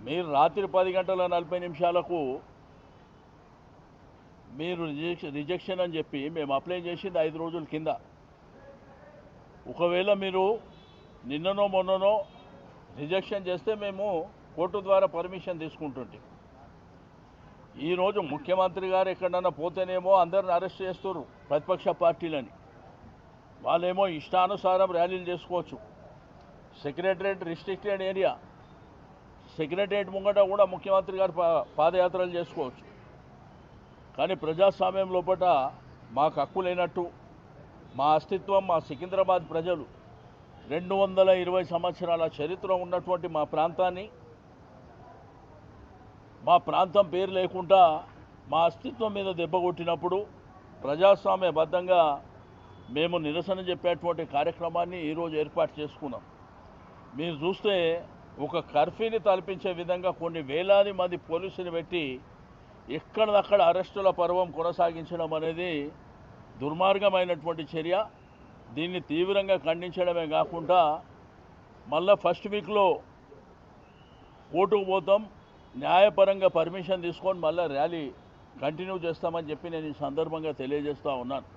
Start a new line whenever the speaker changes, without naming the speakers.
మీరు రాత్రి 10 గంటల 40 నిమిషాలకు మీరు రిజెక్షన్ అని చెప్పి మేము అప్లై చేసింది 5 రోజుల కింద. ఒకవేళ మీరు నిన్ననో మొన్ననో రిజెక్షన్ చేస్తే మేము కోర్టు ద్వారా పర్మిషన్ తీసుకుంటుంటే, ఈరోజు ముఖ్యమంత్రి గారు ఎక్కడన్నా పోతేనేమో అందరిని అరెస్ట్ చేస్తారు ప్రతిపక్ష పార్టీలని. వాళ్ళేమో ఇష్టానుసారం ర్యాలీలు చేసుకోవచ్చు. సెక్రటరేట్ రిస్ట్రిక్టెడ్ ఏరియా, సెక్రటరేట్ ముంగట కూడా ముఖ్యమంత్రి గారు పాదయాత్రలు చేసుకోవచ్చు. కానీ ప్రజాస్వామ్యం లోపల మాకు హక్కు లేనట్టు, మా అస్తిత్వం, మా సికింద్రాబాద్ ప్రజలు 220 సంవత్సరాల చరిత్ర ఉన్నటువంటి మా ప్రాంతాన్ని, మా ప్రాంతం పేరు లేకుండా మా అస్తిత్వం మీద దెబ్బ కొట్టినప్పుడు ప్రజాస్వామ్యబద్ధంగా మేము నిరసన చెప్పేటువంటి కార్యక్రమాన్ని ఈరోజు ఏర్పాటు చేసుకున్నాం. మీరు చూస్తే ఒక కర్ఫ్యూని తలపించే విధంగా కొన్ని వేలాది మంది పోలీసులు పెట్టి ఎక్కడదక్కడ అరెస్టుల పర్వం కొనసాగించడం అనేది దుర్మార్గమైనటువంటి చర్య. దీన్ని తీవ్రంగా ఖండించడమే కాకుండా మళ్ళీ ఫస్ట్ వీక్లో కోర్టుకు పోతాం, న్యాయపరంగా పర్మిషన్ తీసుకొని మళ్ళీ ర్యాలీ కంటిన్యూ చేస్తామని చెప్పి నేను ఈ సందర్భంగా తెలియజేస్తూ ఉన్నాను.